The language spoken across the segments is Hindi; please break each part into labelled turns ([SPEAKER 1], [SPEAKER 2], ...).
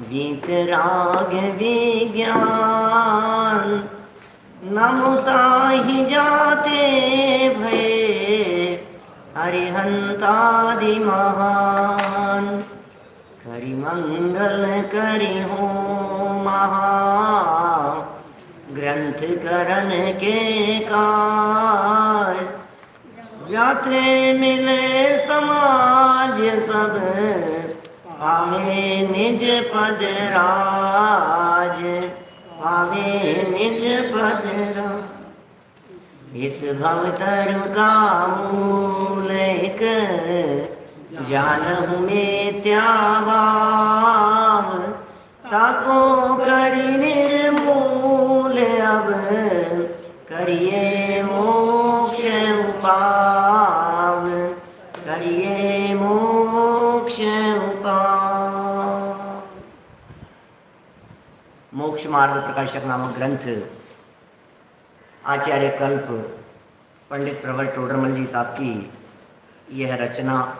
[SPEAKER 1] वीतराग विज्ञान नमुताहि जाते भये हरिहंतादि महान। करि मंगल करि हो महा ग्रंथ करण के काज। जाते मिले समाज सब पावे निज पद राज। पावे निज पद राज। इस भवतरु का मूल एक जानहु में त्याभाव। ताको करि निर्मूल अब करिए मोक्ष उपाव। करिए मोक्ष उपाव। मोक्ष मार्ग प्रकाशक नामक ग्रंथ आचार्य कल्प पंडित प्रवर टोडरमल जी साहब की यह रचना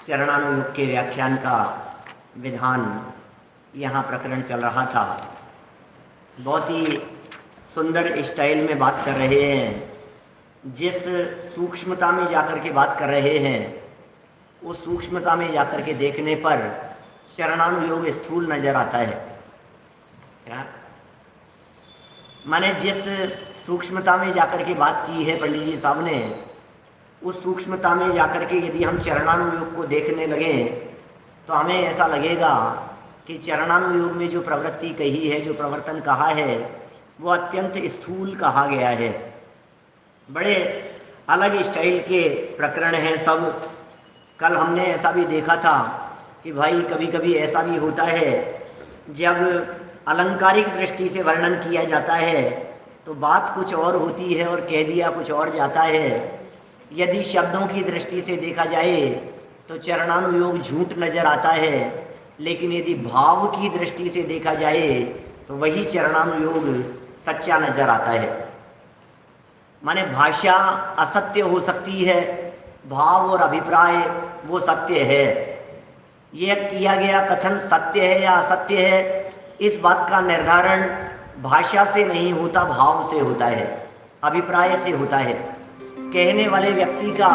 [SPEAKER 1] चरणानुयोग के व्याख्यान का विधान यहाँ प्रकरण चल रहा था। बहुत ही सुंदर स्टाइल में बात कर रहे हैं। जिस सूक्ष्मता में जाकर के बात कर रहे हैं उस सूक्ष्मता में जाकर के देखने पर चरणानुयोग स्थूल नजर आता है। क्या माने जिस सूक्ष्मता में जाकर के बात की है पंडित जी साहब ने, उस सूक्ष्मता में जाकर के यदि हम चरणानुयोग को देखने लगें तो हमें ऐसा लगेगा कि चरणानुयोग में जो प्रवृत्ति कही है, जो प्रवर्तन कहा है, वो अत्यंत स्थूल कहा गया है। बड़े अलग स्टाइल के प्रकरण हैं सब। कल हमने ऐसा भी देखा था कि भाई कभी कभी ऐसा भी होता है जब अलंकारिक दृष्टि से वर्णन किया जाता है तो बात कुछ और होती है और कह दिया कुछ और जाता है। यदि शब्दों की दृष्टि से देखा जाए तो चरणानुयोग झूठ नजर आता है, लेकिन यदि भाव की दृष्टि से देखा जाए तो वही चरणानुयोग सच्चा नजर आता है। माने भाषा असत्य हो सकती है, भाव और अभिप्राय वो सत्य है। यह किया गया कथन सत्य है या असत्य है, इस बात का निर्धारण भाषा से नहीं होता, भाव से होता है, अभिप्राय से होता है। कहने वाले व्यक्ति का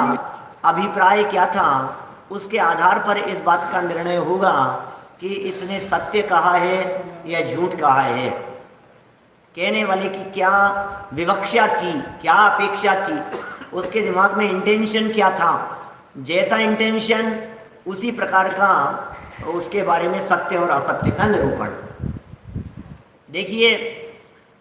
[SPEAKER 1] अभिप्राय क्या था, उसके आधार पर इस बात का निर्णय होगा कि इसने सत्य कहा है या झूठ कहा है। कहने वाले की क्या विवक्षा थी, क्या अपेक्षा थी, उसके दिमाग में इंटेंशन क्या था, जैसा इंटेंशन उसी प्रकार का उसके बारे में सत्य और असत्य का निरूपण। देखिए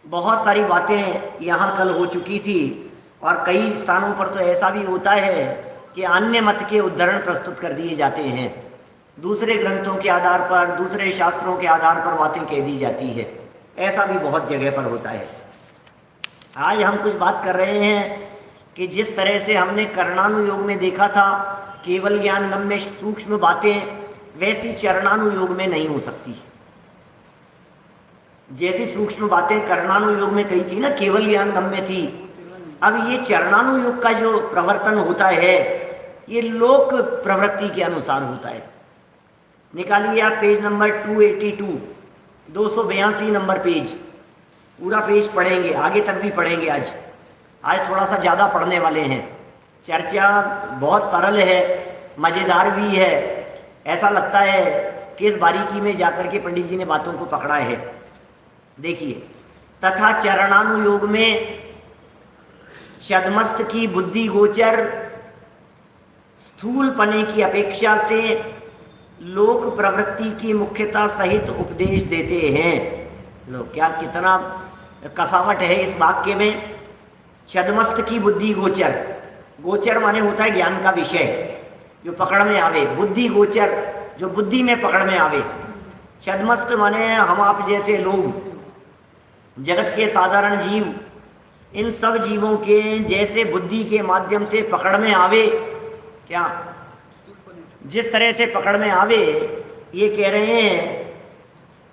[SPEAKER 1] बहुत सारी बातें यहाँ कल हो चुकी थी और कई स्थानों पर तो ऐसा भी होता है कि अन्य मत के उद्धरण प्रस्तुत कर दिए जाते हैं। दूसरे ग्रंथों के आधार पर, दूसरे शास्त्रों के आधार पर बातें कह दी जाती है। ऐसा भी बहुत जगह पर होता है। आज हम कुछ बात कर रहे हैं कि जिस तरह से हमने कर्णानुयोग में देखा था केवल ज्ञान गम्य सूक्ष्म बातें, वैसी चरणानुयोग में नहीं हो सकती। जैसी सूक्ष्म बातें कर्णानुयोग में कही थी ना, केवल ज्ञान गम्य थी, अब ये चरणानुयोग का जो प्रवर्तन होता है ये लोक प्रवृत्ति के अनुसार होता है। निकालिए आप पेज नंबर 282, 282 नंबर पेज। पूरा पेज पढ़ेंगे, आगे तक भी पढ़ेंगे। आज थोड़ा सा ज़्यादा पढ़ने वाले हैं। चर्चा बहुत सरल है, मज़ेदार भी है। ऐसा लगता है कि इस बारीकी में जाकर के पंडित जी ने बातों को पकड़ा है। देखिए, तथा चरणानुयोग में छद्मस्त की बुद्धि गोचर स्थूल पने की अपेक्षा से लोक प्रवृत्ति की मुख्यता सहित उपदेश देते हैं। लो क्या कितना कसावट है इस वाक्य में। छद्मस्त की बुद्धि गोचर, गोचर माने होता है ज्ञान का विषय जो पकड़ में आवे, बुद्धि गोचर जो बुद्धि में पकड़ में आवे। छद्मस्त माने हम आप जैसे लोग, जगत के साधारण जीव, इन सब जीवों के जैसे बुद्धि के माध्यम से पकड़ में आवे। क्या जिस तरह से पकड़ में आवे, ये कह रहे हैं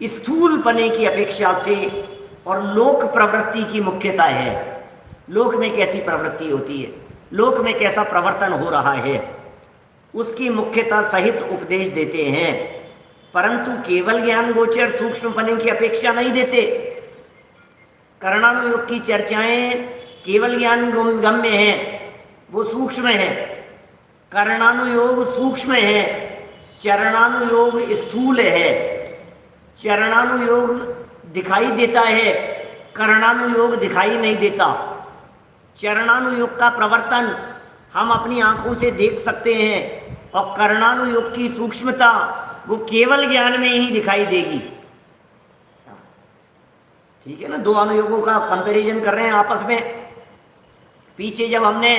[SPEAKER 1] स्थूल पने की अपेक्षा से और लोक प्रवृत्ति की मुख्यता है। लोक में कैसी प्रवृत्ति होती है, लोक में कैसा प्रवर्तन हो रहा है, उसकी मुख्यता सहित उपदेश देते हैं। परंतु केवल ज्ञान गोचर सूक्ष्मपने की अपेक्षा नहीं देते। कर्णानुयोग की चर्चाएं केवल ज्ञान गम्य है, वो सूक्ष्म है। कर्णानुयोग सूक्ष्म है, चरणानुयोग स्थूल है। चरणानुयोग दिखाई देता है, कर्णानुयोग दिखाई नहीं देता। चरणानुयोग का प्रवर्तन हम अपनी आंखों से देख सकते हैं और कर्णानुयोग की सूक्ष्मता वो केवल ज्ञान में ही दिखाई देगी। ठीक है ना, दो अनुयोगों का कंपैरिजन कर रहे हैं आपस में। पीछे जब हमने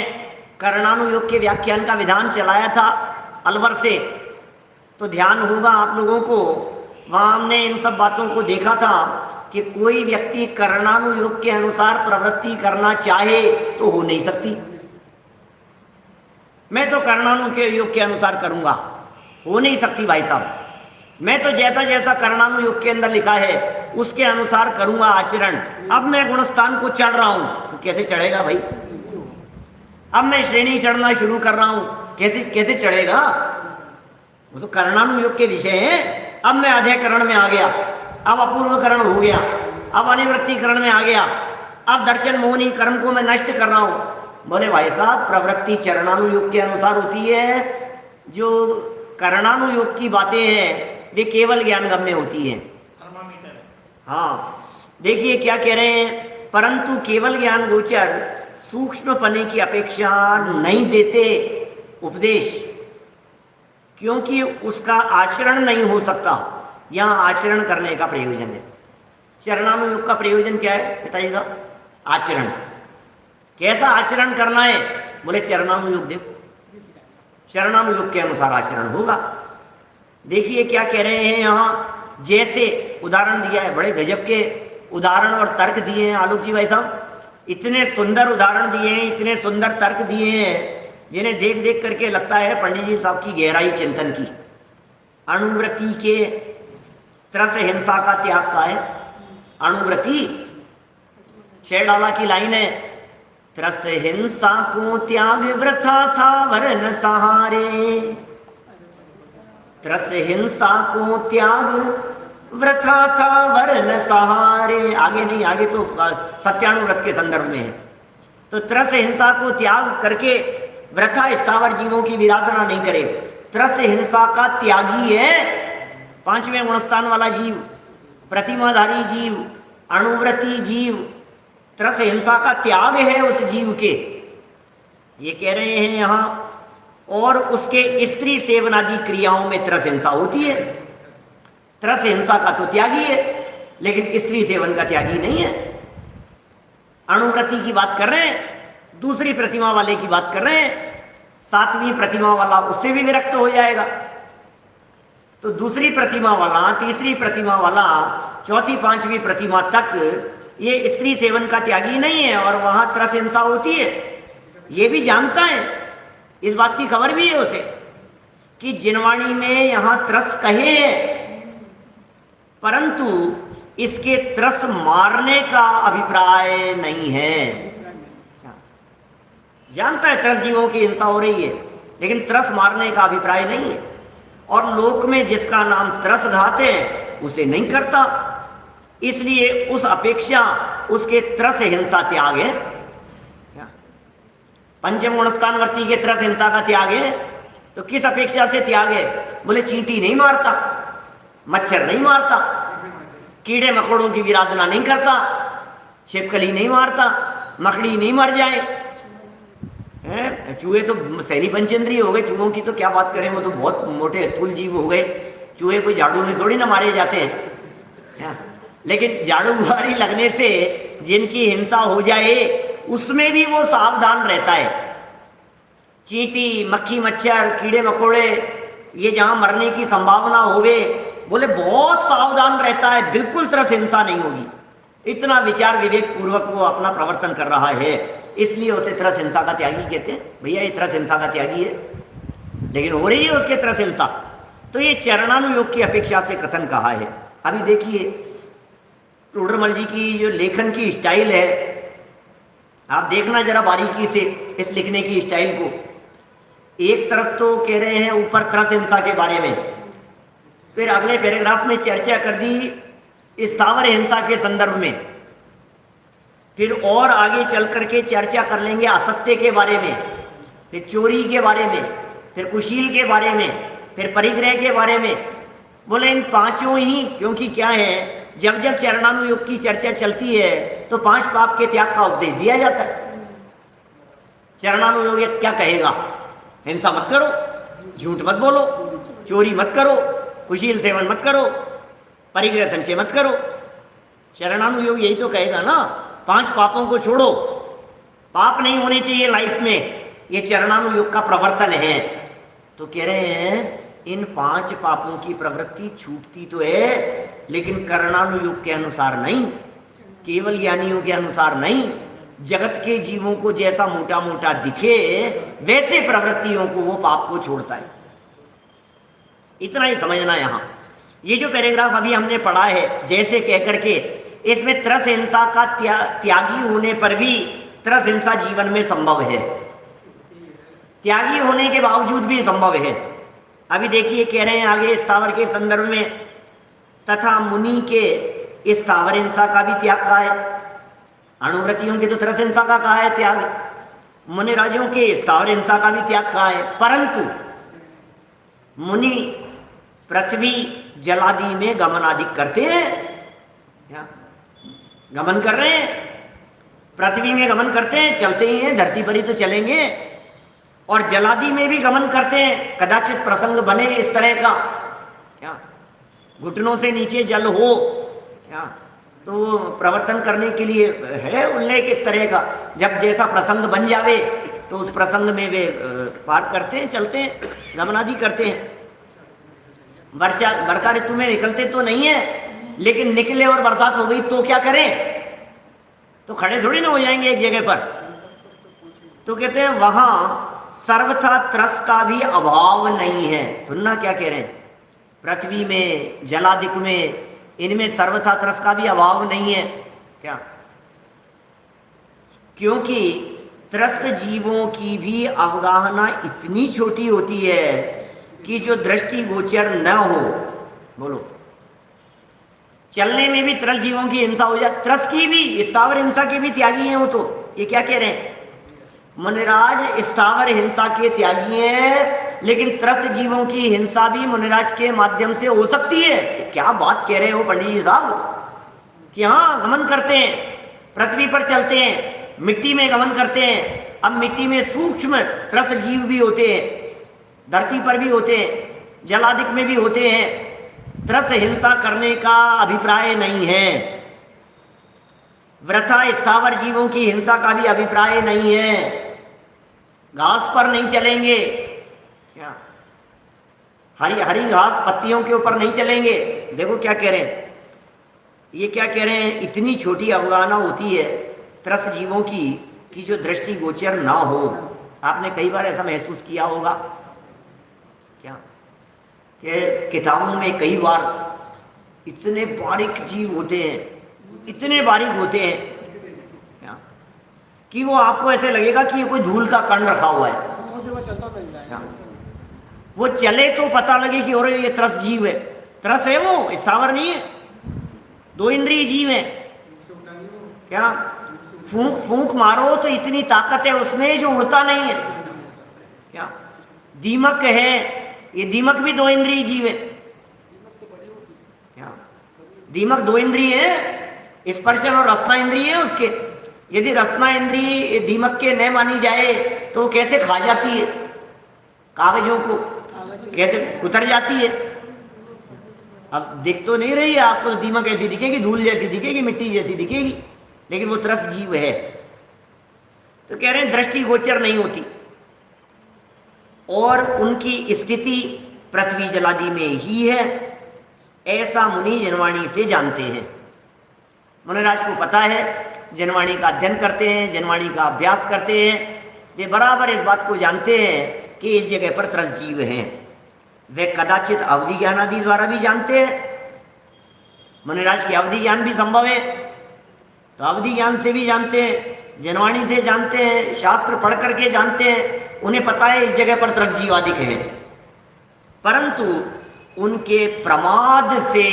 [SPEAKER 1] कर्णानुयोग के व्याख्यान का विधान चलाया था अलवर से, तो ध्यान होगा आप लोगों को, वहां हमने इन सब बातों को देखा था कि कोई व्यक्ति कर्णानुयोग के अनुसार प्रवृत्ति करना चाहे तो हो नहीं सकती। मैं तो कर्णानुयोग के अनुसार करूंगा, हो नहीं सकती भाई साहब। मैं तो जैसा जैसा कर्णानुयोग के अंदर लिखा है उसके अनुसार करूंगा आचरण। अब मैं गुणस्थान को चढ़ रहा हूं तो कैसे चढ़ेगा भाई? अब मैं श्रेणी चढ़ना शुरू कर रहा हूं, कैसे कैसे चढ़ेगा? वो तो कर्णानुयोग के विषय है। अब मैं अध्ययकरण में आ गया, अब अपूर्वकरण हो गया, अब अनिवृत्तिकरण में आ गया, अब दर्शन मोहनी कर्म को मैं नष्ट कर रहा हूं। बोले भाई साहब, प्रवृत्ति चरणानुयोग के अनुसार होती है, जो कर्णानुयोग की बातें हैं वे केवल ज्ञान गम्य होती हैं। हाँ, देखिए क्या कह रहे हैं, परंतु केवल ज्ञान गोचर सूक्ष्मपने की अपेक्षा नहीं देते उपदेश, क्योंकि उसका आचरण नहीं हो सकता। यहाँ आचरण करने का प्रयोजन है। चरणानुयोग का प्रयोजन क्या है पिताजी साहब? आचरण। कैसा आचरण करना है? बोले चरणानुयोग देखो, चरणानुयोग के अनुसार आचरण होगा। देखिए क्या कह रहे हैं यहाँ, जैसे उदाहरण दिया है, बड़े गजब के उदाहरण और तर्क दिए हैं आलोक जी भाई साहब। इतने सुंदर उदाहरण दिए हैं, इतने सुंदर तर्क दिए हैं, जिन्हें देख देख करके लगता है पंडित जी साहब की गहराई चिंतन की। अणुव्रति के त्रस हिंसा का त्याग का है। अणुव्रति शेरडाला की लाइन है, त्रस हिंसा को त्याग वृथा था वरन सहारे। त्रस हिंसा को त्याग वृथा था वरन सहारे। आगे नहीं, आगे तो सत्यानुव्रत के संदर्भ में है। तो त्रस हिंसा को त्याग करके वृथा स्थावर जीवों की विराधना नहीं करे। त्रस हिंसा का त्यागी है पांचवें गुणस्थान वाला जीव, प्रतिमाधारी जीव, अणुव्रती जीव। त्रस हिंसा का त्याग है उस जीव के, ये कह रहे हैं यहाँ। और उसके स्त्री सेवनादि क्रियाओं में त्रस हिंसा होती है। त्रस हिंसा का तो त्यागी है, लेकिन स्त्री सेवन का त्यागी नहीं है। अणुव्रति की बात कर रहे हैं, दूसरी प्रतिमा वाले की बात कर रहे हैं। सातवीं प्रतिमा वाला उससे भी विरक्त हो जाएगा। तो दूसरी प्रतिमा वाला, तीसरी प्रतिमा वाला, चौथी पांचवी प्रतिमा तक ये स्त्री सेवन का त्यागी नहीं है, और वहां त्रस हिंसा होती है। ये भी जानता है, इस बात की खबर भी है उसे कि जिनवाणी में यहां त्रस कहे हैं, परंतु इसके त्रस मारने का अभिप्राय नहीं है। जानता है त्रस जीवों की हिंसा हो रही है, लेकिन त्रस मारने का अभिप्राय नहीं है। और लोक में जिसका नाम त्रस घात है उसे नहीं करता, इसलिए उस अपेक्षा उसके त्रस हिंसा त्याग है। पंचम गुणस्थानवर्ती के त्रस हिंसा का त्याग है, तो किस अपेक्षा से त्याग है? बोले चींटी नहीं मारता, मच्छर नहीं मारता, कीड़े मकोड़ों की विराधना नहीं करता, छिपकली नहीं मारता, मकड़ी नहीं मर जाए। चूहे तो सहनी पंचेंद्रिय हो गए, चूहों की तो क्या बात करें, वो तो बहुत मोटे स्थूल जीव हो गए। चूहे कोई झाड़ू में थोड़ी ना मारे जाते हैं, लेकिन झाड़ू बुहारी लगने से जिनकी हिंसा हो जाए उसमें भी वो सावधान रहता है। चींटी, मक्खी, मच्छर, कीड़े मकोड़े, ये जहां मरने की संभावना होवे, बोले बहुत सावधान रहता है, बिल्कुल त्रस हिंसा नहीं होगी। इतना विचार विवेक पूर्वक वो अपना प्रवर्तन कर रहा है, इसलिए उसे त्रस हिंसा का त्यागी कहते हैं। भैया ये त्रस हिंसा का त्यागी है, लेकिन हो रही है उसके त्रस हिंसा। तो ये चरणानुयोग की अपेक्षा से कथन कहा है। अभी देखिए टोडरमल जी की जो लेखन की स्टाइल है, आप देखना जरा बारीकी से इस लिखने की स्टाइल को। एक तरफ तो कह रहे हैं ऊपर त्रस हिंसा के बारे में, फिर अगले पैराग्राफ में चर्चा कर दी स्थावर हिंसा के संदर्भ में। फिर और आगे चल करके चर्चा कर लेंगे असत्य के बारे में, फिर चोरी के बारे में, फिर कुशील के बारे में, फिर परिग्रह के बारे में। बोले इन पांचों ही, क्योंकि क्या है, जब जब चरणानुयोग की चर्चा चलती है तो 5 पाप के त्याग का उपदेश दिया जाता है। चरणानुयोग क्या कहेगा? हिंसा मत करो, झूठ मत बोलो, चोरी मत करो, कुशील सेवन मत करो, परिग्रह संचय मत करो। चरणानुयोग यही तो कहेगा ना, 5 पापों को छोड़ो, पाप नहीं होने चाहिए लाइफ में, ये चरणानुयोग का प्रवर्तन है। तो कह रहे हैं इन 5 पापों की प्रवृत्ति छूटती तो है, लेकिन करणानुयोग के अनुसार नहीं, केवल ज्ञानियों के अनुसार नहीं। जगत के जीवों को जैसा मोटा मोटा दिखे वैसे प्रवृत्तियों को वो पाप को छोड़ता है। इतना ही समझना यहां। ये जो पैराग्राफ अभी हमने पढ़ा है जैसे कह करके, इसमें त्रस हिंसा का त्यागी होने पर भी त्रस हिंसा जीवन में संभव है, त्यागी होने के बावजूद भी संभव है। अभी देखिए कह रहे हैं आगे स्थावर के संदर्भ में, तथा मुनि के स्थावर हिंसा का भी त्याग कहा है, अणुव्रतियों के तो त्रस हिंसा का कहा है त्याग, मुनिराजों के स्थावर हिंसा का भी त्याग कहा है। परंतु मुनि पृथ्वी जलादि में गमन आदि करते हैं, क्या गमन कर रहे हैं? पृथ्वी में गमन करते हैं, चलते ही हैं, धरती पर ही तो चलेंगे। और जलादि में भी गमन करते हैं, कदाचित प्रसंग बने इस तरह का, क्या घुटनों से नीचे जल हो, क्या तो प्रवर्तन करने के लिए है उल्लेख इस तरह का। जब जैसा प्रसंग बन जावे तो उस प्रसंग में वे पार करते हैं, चलते हैं, गमन आदि करते हैं। वर्षा ऋतु में निकलते तो नहीं है, लेकिन निकले और बरसात हो गई तो क्या करें? तो खड़े थोड़ी ना हो जाएंगे एक जगह पर। तो कहते हैं वहां सर्वथा त्रस का भी अभाव नहीं है। सुनना क्या कह रहे हैं, पृथ्वी में, जलादिक में, इनमें सर्वथा त्रस का भी अभाव नहीं है। क्या? क्योंकि त्रस जीवों की भी अवगाहना इतनी छोटी होती है कि जो दृष्टि गोचर न हो। बोलो, चलने में भी त्रस जीवों की हिंसा हो जाए, त्रस की भी, स्थावर हिंसा के भी त्यागी हैं वो। तो ये क्या कह रहे हैं, मुनिराज स्थावर हिंसा के त्यागी हैं, लेकिन त्रस जीवों की हिंसा भी मुनिराज के माध्यम से हो सकती है। क्या बात कह रहे हो पंडित जी साहब, कि हाँ गमन करते हैं, पृथ्वी पर चलते हैं, मिट्टी में गमन करते हैं। अब मिट्टी में सूक्ष्म त्रस जीव भी होते हैं, धरती पर भी होते हैं, जलादिक में भी होते हैं। त्रस हिंसा करने का अभिप्राय नहीं है, वृथा स्थावर जीवों की हिंसा का भी अभिप्राय नहीं है। घास पर नहीं चलेंगे, क्या हरी हरी घास पत्तियों के ऊपर नहीं चलेंगे। देखो क्या कह रहे हैं, ये क्या कह रहे हैं, इतनी छोटी अवगाहना होती है त्रस जीवों की कि जो दृष्टि गोचर ना हो। आपने कई बार ऐसा महसूस किया होगा क्या, कि किताबों में कई बार इतने बारीक जीव होते हैं, इतने बारीक होते हैं कि वो आपको ऐसे लगेगा कि ये कोई धूल का कण रखा हुआ है। वो चले तो पता लगे कि अरे ये त्रस जीव है। त्रस है वो, स्थावर नहीं है, 2 इंद्रिय जीव है। क्या फूंक फूंक मारो तो इतनी ताकत है उसमें जो उड़ता नहीं है। क्या दीमक है, ये दीमक भी 2 इंद्रिय जीव है। क्या दीमक 2 इंद्रिय है, स्पर्शन और रसना इंद्रिय है उसके। यदि रसना इंद्रिय दीमक के न मानी जाए तो कैसे खा जाती है कागजों को, कैसे कुतर जाती है। अब दिख तो नहीं रही है आपको, दीमक ऐसी दिखेगी, धूल जैसी दिखेगी, मिट्टी जैसी दिखेगी, लेकिन वो त्रस जीव है। तो कह रहे हैं दृष्टि गोचर नहीं होती और उनकी स्थिति पृथ्वी जलादि में ही है, ऐसा मुनि जनवाणी से जानते हैं। मुनिराज को पता है, जनवाणी का अध्ययन करते हैं, जनवाणी का अभ्यास करते हैं, वे बराबर इस बात को जानते हैं कि इस जगह पर त्रस जीव हैं। वे कदाचित अवधि ज्ञान आदि द्वारा भी जानते हैं। मुनिराज के अवधि ज्ञान भी संभव है, तो अवधि ज्ञान से भी जानते हैं, जनवाणी से जानते हैं, शास्त्र पढ़ करके जानते हैं। उन्हें पता है इस जगह पर त्रस जीव आदि है। परंतु उनके प्रमाद से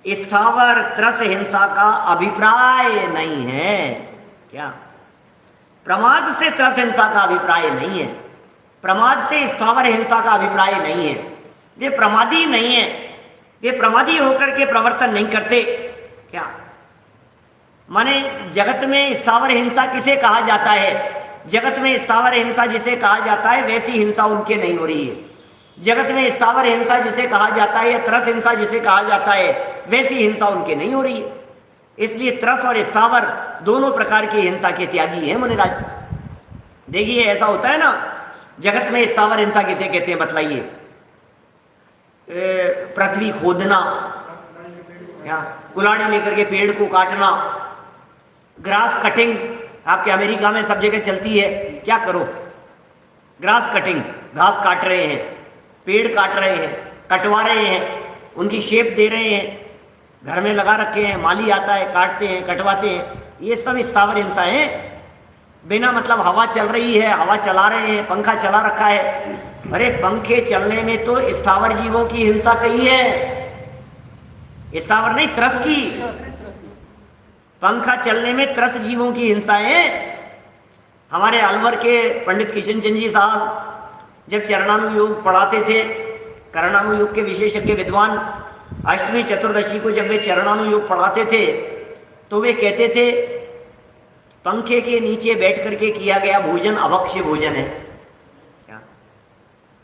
[SPEAKER 1] स्थावर त्रस हिंसा का अभिप्राय नहीं है। क्या? प्रमाद से त्रस हिंसा का अभिप्राय नहीं है, प्रमाद से स्थावर हिंसा का अभिप्राय नहीं है। वे प्रमादी नहीं है, वे प्रमादी होकर के प्रवर्तन नहीं करते। क्या माने जगत में स्थावर हिंसा किसे कहा जाता है? जगत में स्थावर हिंसा जिसे कहा जाता है वैसी हिंसा उनके नहीं हो रही है। जगत में स्थावर हिंसा जिसे कहा जाता है या त्रस हिंसा जिसे कहा जाता है वैसी हिंसा उनके नहीं हो रही है। इसलिए त्रस और स्थावर दोनों प्रकार की हिंसा के त्यागी हैं मुनिराज। देखिए ऐसा होता है ना, जगत में स्थावर हिंसा किसे कहते हैं बतलाइए? पृथ्वी खोदना, क्या कुल्हाड़ी लेकर के पेड़ को काटना, ग्रास कटिंग आपके अमेरिका में सब जगह चलती है। क्या करो? ग्रास कटिंग, घास काट रहे हैं, पेड़ काट रहे हैं, कटवा रहे हैं, उनकी शेप दे रहे हैं, घर में लगा रखे हैं, माली आता है, काटते हैं, कटवाते हैं। ये सब स्थावर हिंसा है। बिना मतलब हवा चल रही है, हवा चला रहे हैं, पंखा चला रखा है। अरे पंखे चलने में तो स्थावर जीवों की हिंसा कही है, स्थावर नहीं त्रस की। पंखा चलने में त्रस जीवों की हिंसा है। हमारे अलवर के पंडित किशन चंद जी साहब जब चरणानुयोग पढ़ाते थे, करणानुयोग के विशेषज्ञ विद्वान, अष्टमी चतुर्दशी को जब वे चरणानुयोग पढ़ाते थे तो वे कहते थे पंखे के नीचे बैठ करके किया गया भोजन अभक्ष्य भोजन है।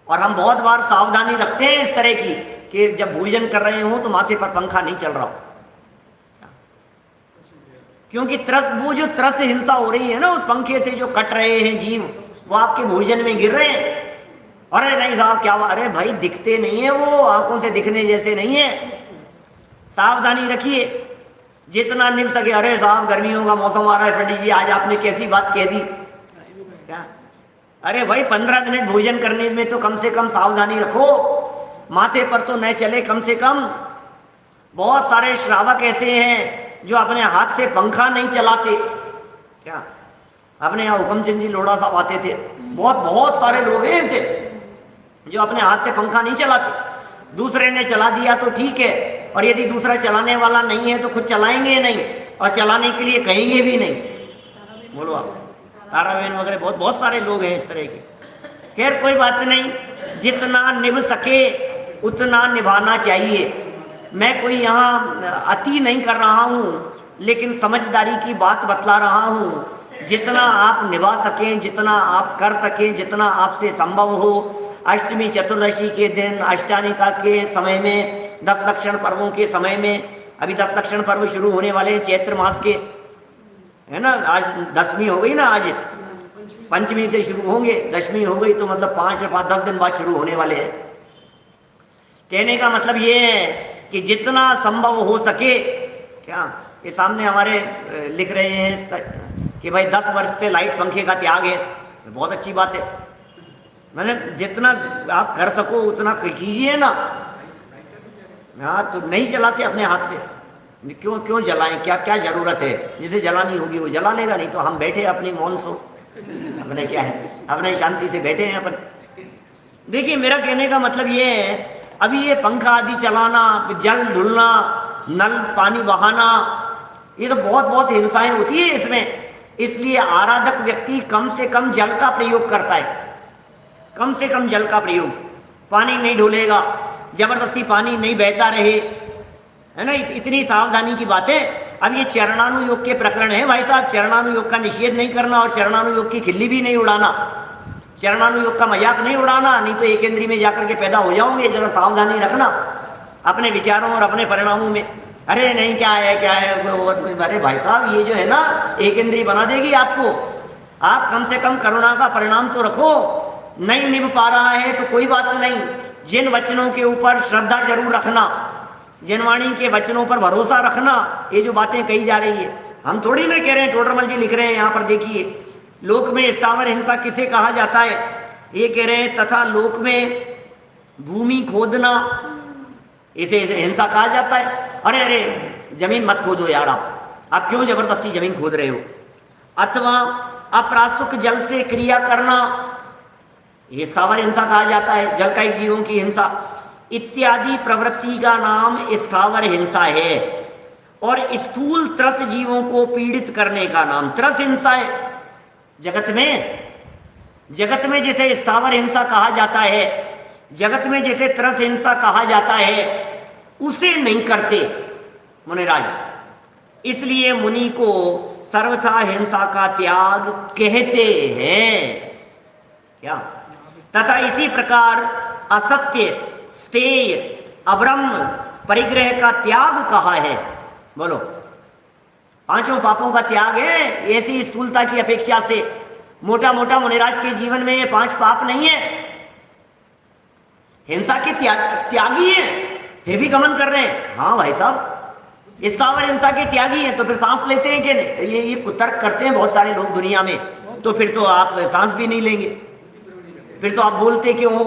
[SPEAKER 1] और हम बहुत बार सावधानी रखते हैं इस तरह की कि जब भोजन कर रहे हो तो माथे पर पंखा नहीं चल रहा हो, क्योंकि वो जो त्रस हिंसा हो रही है ना, उस पंखे से जो कट रहे हैं जीव, वो आपके भोजन में गिर रहे हैं। अरे नहीं साहब क्या? अरे भाई दिखते नहीं है, वो आंखों से दिखने जैसे नहीं है। सावधानी रखिए जितना निभ सके। अरे साहब गर्मियों का मौसम आ रहा है, पंडित जी आज आपने कैसी बात कह दी। क्या? अरे भाई 15 मिनट भोजन करने में तो कम से कम सावधानी रखो, माथे पर तो न चले कम से कम। बहुत सारे श्रावक ऐसे हैं जो अपने हाथ से पंखा नहीं चलाते। क्या? अपने यहाँ हुक्मचंद जी लोढ़ा साहब आते थे, बहुत सारे लोग हैं ऐसे जो अपने हाथ से पंखा नहीं चलाते। दूसरे ने चला दिया तो ठीक है, और यदि दूसरा चलाने वाला नहीं है तो खुद चलाएंगे नहीं, और चलाने के लिए कहेंगे भी नहीं। बोलो आप, ताराबेन वगैरह बहुत सारे लोग हैं इस तरह के। खैर कोई बात नहीं, जितना निभ सके उतना निभाना चाहिए। मैं कोई यहाँ अति नहीं कर रहा हूँ, लेकिन समझदारी की बात बतला रहा हूँ। जितना आप निभा सकें, जितना आप कर सकें, जितना आपसे संभव हो। अष्टमी चतुर्दशी के दिन, अष्टानिका के समय में, 10 लक्षण पर्वों के समय में, अभी 10 लक्षण पर्व शुरू होने वाले हैं चैत्र मास के, है ना। आज 10वीं हो गई ना, आज पंचमी से शुरू होंगे, 10वीं हो गई तो मतलब 5 या 10 दिन बाद शुरू होने वाले हैं। कहने का मतलब ये है कि जितना संभव हो सके। क्या ये सामने हमारे लिख रहे हैं कि भाई 10 वर्ष से लाइट पंखे का त्याग है, बहुत अच्छी बात है। मैंने जितना आप कर सको उतना कीजिए ना। हाँ तो नहीं जलाते अपने हाथ से, क्यों जलाएं? क्या जरूरत है? जिसे जलानी होगी वो जला लेगा, नहीं तो हम बैठे अपनी मौन सो, अपने क्या है, अपने शांति से बैठे हैं अपन। देखिए मेरा कहने का मतलब ये है, अभी ये पंखा आदि चलाना, जल धुलना, नल पानी बहाना, ये तो बहुत हिंसाएं होती है इसमें। इसलिए आराधक व्यक्ति कम से कम जल का प्रयोग करता है, कम से कम जल का प्रयोग। पानी नहीं ढोलेगा, जबरदस्ती पानी नहीं बहता रहे, है ना। इतनी सावधानी की बातें। अब ये चरणानुयोग के प्रकरण है भाई साहब, चरणानुयोग का निषेध नहीं करना और चरणानुयोग की खिल्ली भी नहीं उड़ाना, चरणानुयोग का मजाक नहीं उड़ाना, नहीं तो एक इंद्री में जाकर के पैदा हो जाओगे। जरा सावधानी रखना अपने विचारों और अपने परिणामों में। अरे नहीं क्या है, अरे भाई साहब ये जो है ना एक इंद्री बना देगी आपको। आप कम से कम करुणा का परिणाम तो रखो। नहीं निभ पा रहा है तो कोई बात नहीं, जिन वचनों के ऊपर श्रद्धा जरूर रखना, जिनवाणी के वचनों पर भरोसा रखना। ये जो बातें कही जा रही है, हम थोड़ी ना कह रहे हैं, टोडरमल जी लिख रहे हैं यहाँ पर, देखिए लोक में स्थावर हिंसा किसे कहा जाता है। ये कह रहे हैं तथा लोक में भूमि खोदना, इसे हिंसा कहा जाता है। अरे जमीन मत खोदो यार, आप क्यों जबरदस्ती जमीन खोद रहे हो। अथवा अप्रासुक जल से क्रिया करना, ये स्थावर हिंसा कहा जाता है, जल का एक जीवों की हिंसा। इत्यादि प्रवृत्ति का नाम स्थावर हिंसा है, और स्थूल त्रस जीवों को पीड़ित करने का नाम त्रस हिंसा है। जगत में जैसे स्थावर हिंसा कहा जाता है, जगत में जैसे त्रस हिंसा कहा जाता है, उसे नहीं करते मुनिराज, इसलिए मुनि को सर्वथा हिंसा का त्याग कहते हैं। क्या? तथा इसी प्रकार असत्य, स्तेय, अब्रह्म, परिग्रह का त्याग कहा है। बोलो, पांचों पापों का त्याग है। ऐसी स्थूलता की अपेक्षा से मोटा मोटा मुनिराज के जीवन में ये 5 पाप नहीं है, हिंसा के त्यागी है, फिर भी गमन कर रहे हैं। हाँ भाई साहब, स्थावर हिंसा के त्यागी हैं, तो फिर सांस लेते हैं कि नहीं? ये कुतर्क करते हैं बहुत सारे लोग दुनिया में, तो फिर तो आप सांस भी नहीं लेंगे, फिर तो आप बोलते क्यों हो?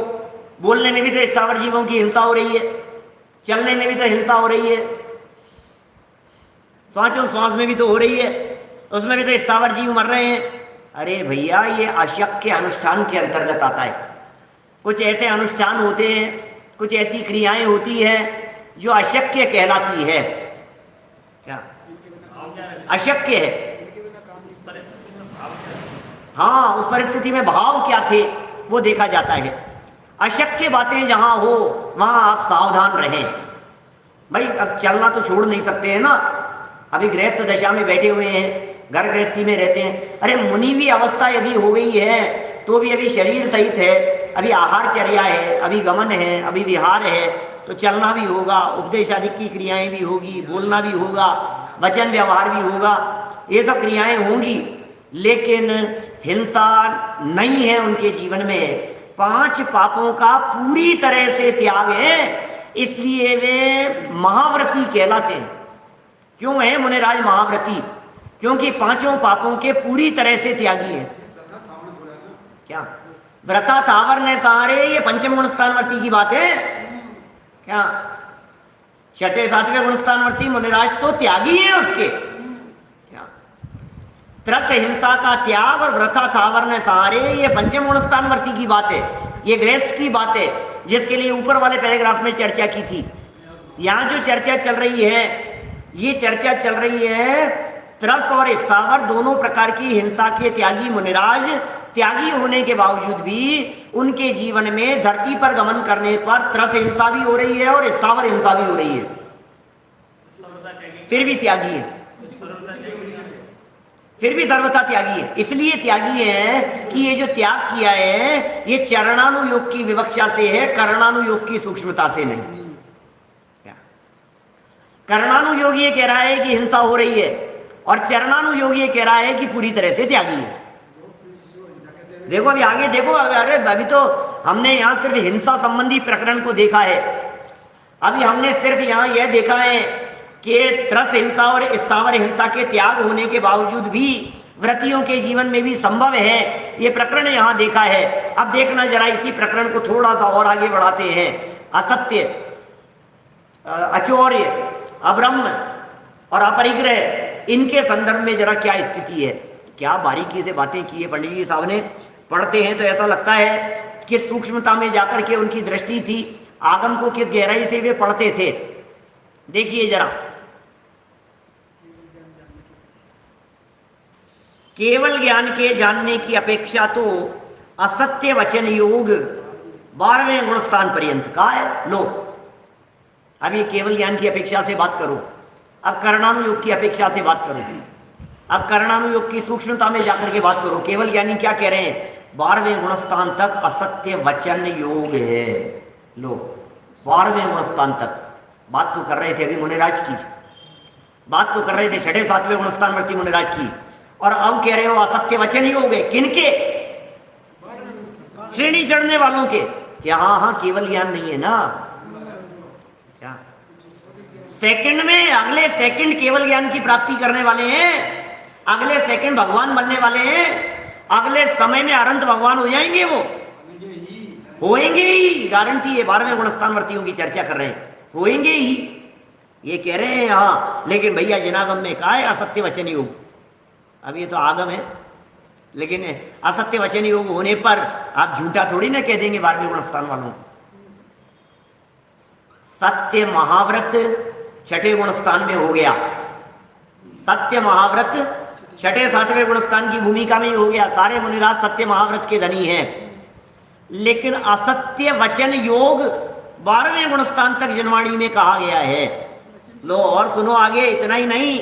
[SPEAKER 1] बोलने में भी तो स्थावर जीवों की हिंसा हो रही है, चलने में भी तो हिंसा हो रही है, श्वास में भी तो हो रही है, उसमें भी तो स्थावर जीव मर रहे हैं। अरे भैया, ये अशक्य अनुष्ठान के अंतर्गत आता है। कुछ ऐसे अनुष्ठान होते हैं, कुछ ऐसी क्रियाएं होती है जो अशक्य कहलाती है। क्या? अशक्य है। हाँ, उस परिस्थिति में भाव क्या थे वो देखा जाता है। अशक्य बातें जहां हो वहां आप सावधान रहें। भाई, अब चलना तो छोड़ नहीं सकते हैं ना, अभी गृहस्थ दशा में बैठे हुए हैं, घर गृहस्थी में रहते हैं। अरे मुनिवी अवस्था यदि हो गई है तो भी अभी शरीर सहित है, अभी आहारचर्या है, अभी गमन है, अभी विहार है, तो चलना भी होगा, उपदेश आदि की क्रियाएं भी होगी, बोलना भी होगा, वचन व्यवहार भी होगा, ये सब क्रियाएं होंगी, लेकिन हिंसा नहीं है उनके जीवन में। 5 पापों का पूरी तरह से त्याग है, इसलिए वे महाव्रती कहलाते हैं। क्यों है मुनिराज महाव्रती? क्योंकि 5 पापों के पूरी तरह से त्यागी है। क्या? व्रता थावर ने सारे, ये पंचम गुणस्थानवर्ती की बात है। क्या? 6ठे 7वें गुणस्थानवर्ती मुनिराज तो त्यागी है उसके। क्या? त्रस हिंसा का त्याग और व्रता थावर ने सारे, ये पंचम गुणस्थानवर्ती की बात है, ये गृहस्थ की बात है, जिसके लिए ऊपर वाले पैराग्राफ में चर्चा की थी। यहां जो चर्चा चल रही है, ये चर्चा चल रही है त्रस और स्थावर दोनों प्रकार की हिंसा के त्यागी मुनिराज, त्यागी होने के बावजूद भी उनके जीवन में धरती पर गमन करने पर त्रस हिंसा भी हो रही है और स्थावर हिंसा भी हो रही है, फिर भी त्यागी है, फिर भी सर्वथा त्यागी है। इसलिए त्यागी है कि ये जो त्याग किया है ये चरणानुयोग की विवक्षा से है, करणानुयोग की सूक्ष्मता से नहीं। करणानुयोग ये कह रहा है कि हिंसा हो रही है, और चरणानुयोग ये कह रहा है कि पूरी तरह से त्यागी है। देखो अभी आगे देखो, अरे अभी तो हमने यहाँ सिर्फ हिंसा संबंधी प्रकरण को देखा है, अभी हमने सिर्फ यहाँ यह देखा है कि त्रस हिंसा और स्थावर हिंसा के त्याग होने के बावजूद भी व्रतियों के जीवन में भी संभव है, ये प्रकरण यहाँ देखा है। अब देखना जरा इसी प्रकरण को थोड़ा सा और आगे बढ़ाते हैं। असत्य, अचौर्य, अब्रह्म और अपरिग्रह, इनके संदर्भ में जरा क्या स्थिति है। क्या बारीकी से बातें की है पंडित जी साहब ने। पढ़ते हैं तो ऐसा लगता है किस सूक्ष्मता में जाकर के उनकी दृष्टि थी, आगम को किस गहराई से वे पढ़ते थे। देखिए जरा, केवल ज्ञान के जानने की अपेक्षा तो असत्य वचन योग 12वें गुणस्थान पर्यंत का है। लो, अब ये केवल ज्ञान की अपेक्षा से बात करो, अब करणानुयोग की अपेक्षा से बात करो, अब करणानुयोग की सूक्ष्मता में जाकर के बात करो। केवल ज्ञानी क्या कह रहे हैं? 12वें गुणस्थान तक असत्य वचन योग है। लो, 12वें गुणस्थान तक बात तो कर रहे थे अभी मुनिराज की, बात तो कर रहे थे 6ठे 7वें गुणस्थान वर्ती मुनिराज की, और अब कह रहे हो असत्य वचन योग है। किनके? श्रेणी चढ़ने वालों के। क्या? हाँ, केवल ज्ञान नहीं है ना। क्या? सेकंड में, अगले सेकंड केवल ज्ञान की प्राप्ति करने वाले हैं, अगले सेकंड भगवान बनने वाले हैं, अगले समय में अनंत भगवान हो जाएंगे, वो होएंगे ही, गारंटी है। 12वें गुणस्थान वर्तियों की चर्चा कर रहे हैं, होएंगे ही, ये कह रहे हैं। हाँ, लेकिन भैया जनागम में कहा है असत्य वचन योग। अब ये तो आगम है, लेकिन असत्य वचन योग होने पर आप झूठा थोड़ी ना कह देंगे 12वें गुणस्थान वालों को। सत्य महाव्रत छठे गुण स्थान में हो गया, सत्य महाव्रत छठे सातवें गुण स्थान की भूमिका में ही हो गया। सारे मुनिराज सत्य महाव्रत के धनी हैं, लेकिन असत्य वचन योग 12वें गुण स्थान तक जनवाणी में कहा गया है। लो और सुनो आगे, इतना ही नहीं,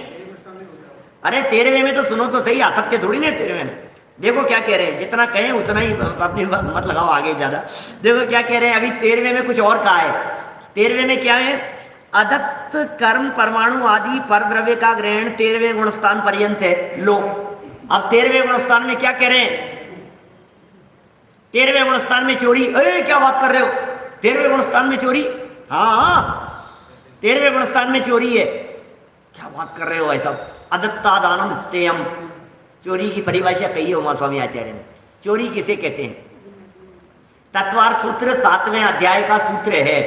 [SPEAKER 1] अरे 13वें में तो सुनो तो सही, असत्य थोड़ी ना 13वें में। देखो क्या कह रहे हैं, जितना कहें उतना ही अपनी मत लगाओ आगे ज्यादा। देखो क्या कह रहे हैं, अभी 13वें में कुछ और कहा है। 13वें में क्या है, अदत्त कर्म परमाणु आदि पर द्रव्य का ग्रहण 13वें गुण स्थान पर्यंत है। लो अब 13वें गुण स्थान में क्या कह रहे हैं, 13वें गुण स्थान में चोरी। अरे क्या बात कर रहे हो, 13वें गुण स्थान में चोरी? हाँ 13वें गुण स्थान में चोरी है, क्या बात कर रहे हो भाई साहब। अदत्ता दानम स्तेयम, चोरी की परिभाषा कही है उमा स्वामी आचार्य ने। चोरी किसे कहते हैं? तत्वार सूत्र 7वें अध्याय का सूत्र है।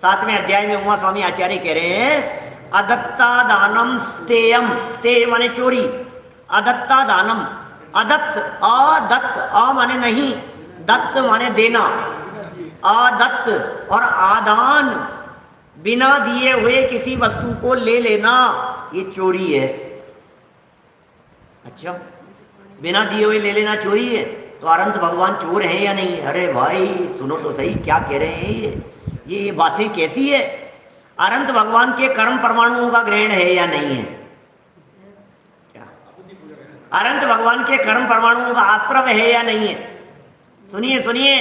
[SPEAKER 1] 7वें अध्याय में उमा स्वामी आचार्य कह रहे हैं अदत्ता दानम स्तेयम, स्तेय माने चोरी, अदत्ता दानम, अदत्त अदत्त, अ माने नहीं, दत्त माने देना, अदत्त और आदान बिना दिए हुए किसी वस्तु को ले लेना, ये चोरी है। अच्छा, बिना दिए हुए ले लेना चोरी है, तो अनंत भगवान चोर हैं या नहीं? अरे भाई सुनो तो सही, क्या कह रहे हैं ये बातें कैसी है? अनंत भगवान के कर्म परमाणुओं का ग्रहण है या नहीं है? क्या अनंत भगवान के कर्म परमाणुओं का आश्रव है या नहीं है? सुनिए सुनिए,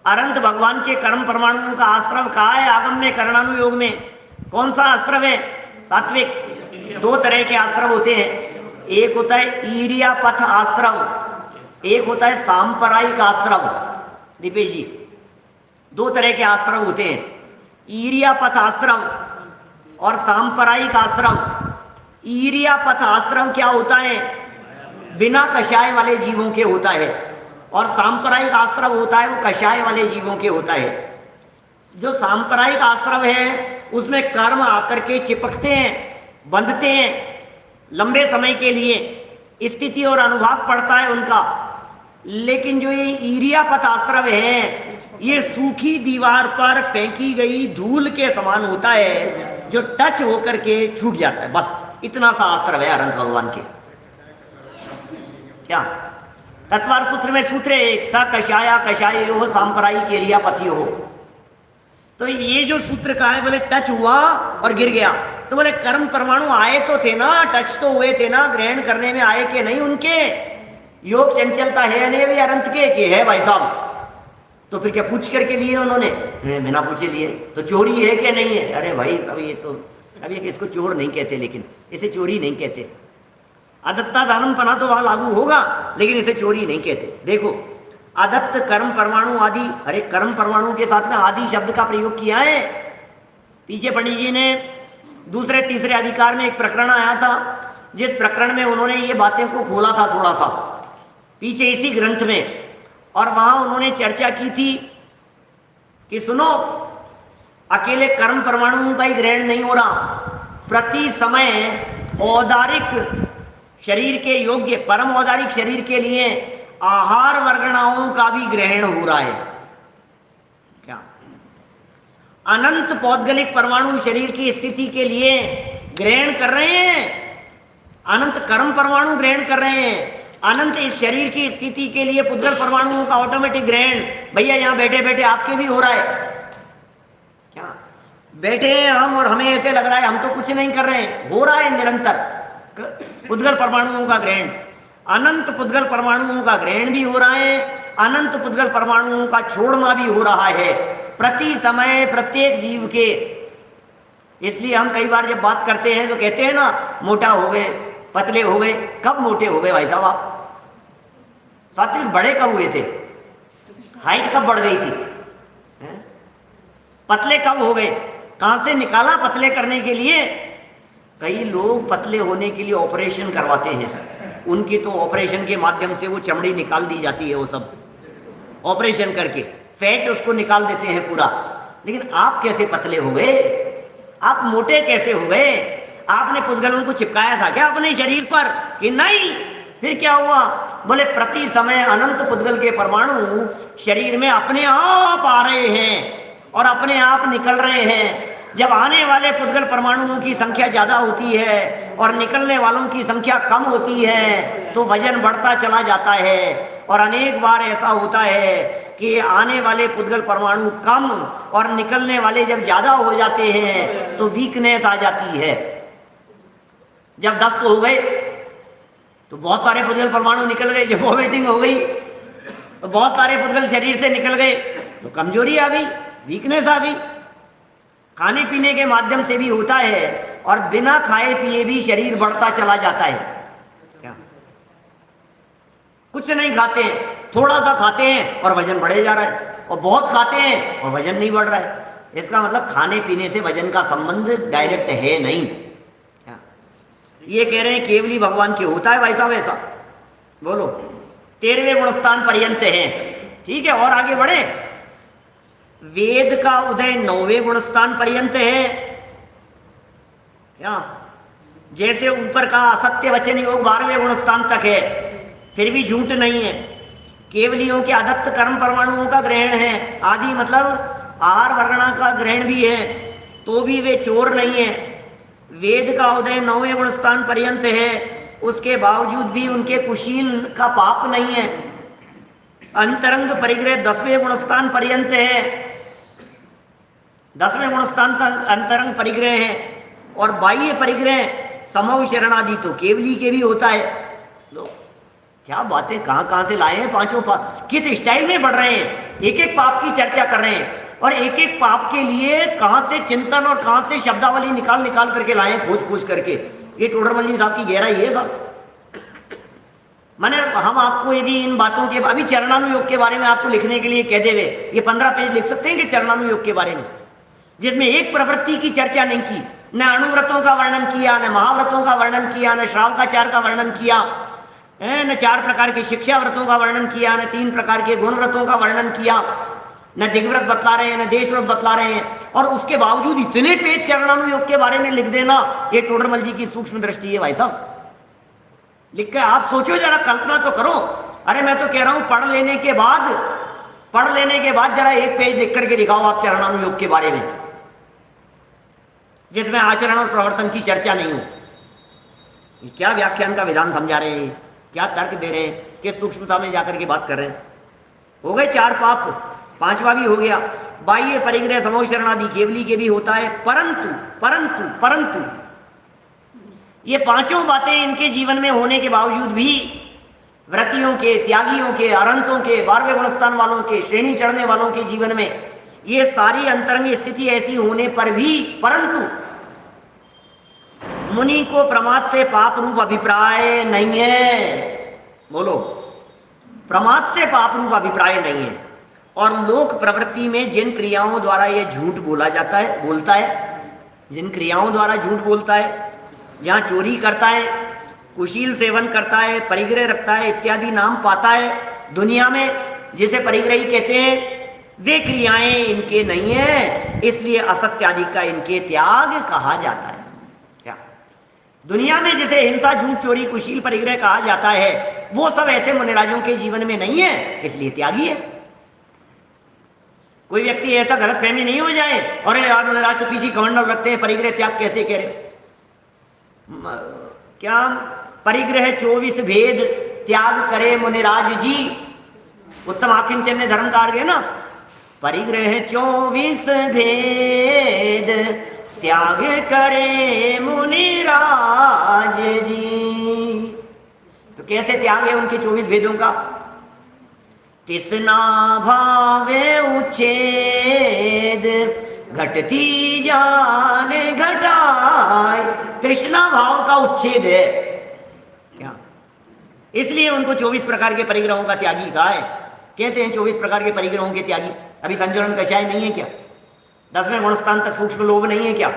[SPEAKER 1] अनंत भगवान के कर्म परमाणुओं का आश्रव कहा है आगम में करणानुयोग में। कौन सा आश्रव है? सात्विक। दो तरह के आश्रव होते हैं, एक होता है ईरियापथ आश्रव, एक होता है सांप्रदायिक आश्रव। दीपेश जी, दो तरह के आश्रव होते हैं, ईरियापथ आश्रव और सांप्रदायिक आश्रव। ईरियापथ आश्रव क्या होता है? बिना कषाय वाले जीवों के होता है, और सांप्रदायिक आश्रव होता है वो कषाय वाले जीवों के होता है। जो सांप्रदायिक आश्रव है उसमें कर्म आकर के चिपकते हैं, बंधते हैं लंबे समय के लिए, स्थिति और अनुभाग पड़ता है उनका। लेकिन जो ये ईरियापथ आश्रव है ये सूखी दीवार पर फेंकी गई धूल के समान होता है, जो टच होकर के छूट जाता है, बस इतना सा आश्रव है अनंत भगवान के। क्या तत्वार सूत्र में सूत्र है एक, स कषाया कषाय हो सांप्रदायिक ईरियापथी हो। तो ये जो सूत्र का है, बोले टच हुआ और गिर गया, तो बोले कर्म परमाणु आए तो थे ना, टच तो हुए थे ना, ग्रहण करने में आए कि नहीं उनके? योग चंचलता है नहीं भी अनंत के कि है भाई साहब? तो फिर क्या पूछ करके लिए उन्होंने? बिना पूछे लिए। तो चोरी है कि नहीं है? अरे भाई अब ये तो, अब ये इसको चोर नहीं कहते, लेकिन इसे चोरी नहीं कहते। अदत्ता दानम पना तो वहां लागू होगा, लेकिन इसे चोरी नहीं कहते। देखो अदत्त कर्म परमाणु आदि, अरे कर्म परमाणु के साथ में आदि शब्द का प्रयोग किया है। पीछे पंडित जी ने दूसरे तीसरे अधिकार में एक प्रकरण आया था, जिस प्रकरण में उन्होंने ये बातें को खोला था थोड़ा सा पीछे इसी ग्रंथ में, और वहां उन्होंने चर्चा की थी कि सुनो, अकेले कर्म परमाणुओं का ही ग्रहण नहीं हो रहा, प्रति समय औदारिक शरीर के योग्य, परम औदारिक शरीर के लिए आहार वर्गणाओं का भी ग्रहण हो रहा है। क्या अनंत पौद्गलिक परमाणु शरीर की स्थिति के लिए ग्रहण कर रहे हैं, अनंत कर्म परमाणु ग्रहण कर रहे हैं, अनंत इस शरीर की स्थिति के लिए पुद्गल परमाणुओं का ऑटोमेटिक ग्रहण भैया यहां बैठे बैठे आपके भी हो रहा है। क्या बैठे हैं हम और हमें ऐसे लग रहा है हम तो कुछ नहीं कर रहे हैं, हो रहा है निरंतर पुद्गल परमाणुओं का ग्रहण। अनंत पुद्गल परमाणुओं का ग्रहण भी हो रहा है, अनंत पुद्गल परमाणुओं का छोड़ना भी हो रहा है प्रति समय प्रत्येक जीव के। इसलिए हम कई बार जब बात करते हैं तो कहते हैं ना, मोटा हो गए, पतले हो गए। कब मोटे हो गए भाई साहब आप? सात्विक बड़े कब हुए थे? हाइट कब बढ़ गई थी? पतले कब हो गए? कहां से निकाला पतले करने के लिए? कई लोग पतले होने के लिए ऑपरेशन करवाते हैं, उनकी तो ऑपरेशन के माध्यम से वो चमड़ी निकाल दी जाती है, वो सब ऑपरेशन करके फैट उसको निकाल देते हैं पूरा। लेकिन आप कैसे पतले हो गए? आप मोटे कैसे हो गए? आपने पुद्गलों को चिपकाया था क्या अपने शरीर पर कि नहीं? फिर क्या हुआ? बोले प्रति समय अनंत पुद्गल के परमाणु शरीर में अपने आप आ रहे हैं और अपने आप निकल रहे हैं। जब आने वाले पुद्गल परमाणुओं की संख्या ज़्यादा होती है और निकलने वालों की संख्या कम होती है तो वजन बढ़ता चला जाता है। और अनेक बार ऐसा होता है कि आने वाले पुद्गल परमाणु कम और निकलने वाले जब ज़्यादा हो जाते हैं तो वीकनेस आ जाती है। जब 10 तो हो गए तो बहुत सारे पुद्गल परमाणु निकल गए, जब वॉमिटिंग हो गई तो बहुत सारे पुद्गल शरीर से निकल गए तो कमजोरी आ गई, वीकनेस आ गई। खाने पीने के माध्यम से भी होता है और बिना खाए पिए भी शरीर बढ़ता चला जाता है। क्या कुछ नहीं खाते हैं, थोड़ा सा खाते हैं और वजन बढ़े जा रहा है, और बहुत खाते हैं और वजन नहीं बढ़ रहा है। इसका मतलब खाने पीने से वजन का संबंध डायरेक्ट है नहीं। क्या ये कह रहे हैं केवली भगवान के होता है वैसा वैसा। बोलो 13वें गुणस्थान पर्यंत है, ठीक है। और आगे बढ़े, वेद का उदय 9वें गुणस्थान पर्यंत है। क्या जैसे ऊपर का असत्य वचन योग 12वें गुणस्थान तक है, फिर भी झूठ नहीं है। केवलियों के आदत्त कर्म परमाणुओं का ग्रहण है, आदि मतलब आहार वर्णा का ग्रहण भी है, तो भी वे चोर नहीं है। वेद का उदय 9वें गुणस्थान पर्यंत है, उसके बावजूद भी उनके कुशील का पाप नहीं है। अंतरंग परिग्रह 10वें गुणस्थान पर्यंत है, 10वें गुणस्थान तक अंतरंग परिग्रह है। और बाह्य परिग्रह समव शरणादि तो केवली के भी होता है। लो क्या बातें कहाँ से लाए हैं पांचों पाप, किस स्टाइल में बढ़ रहे हैं, एक एक पाप की चर्चा कर रहे हैं और एक एक पाप के लिए कहाँ से चिंतन और कहाँ से शब्दावली निकाल करके लाए हैं, खोज करके। ये टोडरमल जी साहब की गहराई है साहब। माने हम आपको यदि इन बातों के, अभी चरणानुयोग के बारे में आपको लिखने के लिए कह देवे, ये 15 पेज लिख सकते हैं कि चरणानुयोग के बारे में, जिसमें एक प्रवृत्ति की चर्चा नहीं की, न अणुव्रतों का वर्णन किया, न महाव्रतों का वर्णन किया, न श्रावकाचार का वर्णन किया, न 4 प्रकार के शिक्षा व्रतों का वर्णन किया, न 3 प्रकार के गुण व्रतों का वर्णन किया, न दिग्व्रत बतला रहे हैं, न देश व्रत बतला रहे हैं। और उसके बावजूद इतने पेज चरणानुयोग के बारे में लिख देना, ये टोडरमल जी की सूक्ष्म दृष्टि है भाई साहब। लिख कर आप सोचो जरा, कल्पना तो करो। अरे मैं तो कह रहा हूं पढ़ लेने के बाद जरा एक पेज लिख करके दिखाओ आप चरणानुयोग के बारे में, जिसमें आचरण और प्रवर्तन की चर्चा नहीं हो। ये क्या व्याख्यान का विधान समझा रहे हैं, क्या तर्क दे रहे हैं, किस सूक्ष्मता में जाकर के बात कर रहे हैं। हो गए 4 पाप, 5वां भी हो गया। बाह्य परिग्रह समव शरणादि केवली के भी होता है, परंतु ये 5 बातें इनके जीवन में होने के बावजूद भी व्रतियों के, त्यागियों के, अरंतों के, 12वें गुणस्थान वालों के, श्रेणी चढ़ने वालों के जीवन में ये सारी अंतरंग स्थिति ऐसी होने पर भी, परंतु मुनि को प्रमाद से पाप रूप अभिप्राय नहीं है। बोलो प्रमाद से पाप रूप अभिप्राय नहीं है। और लोक प्रवृत्ति में जिन क्रियाओं द्वारा ये झूठ बोलता है, जिन क्रियाओं द्वारा झूठ बोलता है, जहाँ चोरी करता है, कुशील सेवन करता है, परिग्रह रखता है इत्यादि नाम पाता है दुनिया में, जिसे परिग्रही कहते हैं, वे क्रियाएं इनके नहीं है, इसलिए असत्य आदि का इनके त्याग कहा जाता है। क्या दुनिया में जिसे हिंसा, झूठ, चोरी, कुशील, परिग्रह कहा जाता है, वो सब ऐसे मुनिराजों के जीवन में नहीं है, इसलिए त्यागी है। कोई व्यक्ति ऐसा गलतफहमी नहीं हो जाए, अरे यार मुनिराज तो पीछे कमंडल रखते हैं, परिग्रह त्याग कैसे कह रहे। क्या परिग्रह 24 भेद त्याग करे मुनिराज जी, उत्तम आकिंचन ने धर्मकार गए ना, परिग्रह 24 भेद त्याग करे मुनिराज जी। तो कैसे त्याग है उनके 24 भेदों का? तिसना भावे उच्छेद घटती जान घटाए, तृष्णा भाव का उच्छेद है। क्या इसलिए उनको 24 प्रकार के परिग्रहों का त्यागी कहा है। कैसे हैं 24 प्रकार के परिग्रहों के त्यागी? अभी संजरण कषाय नहीं है क्या? 10वें गुणस्थान तक सूक्ष्म लोभ नहीं है क्या?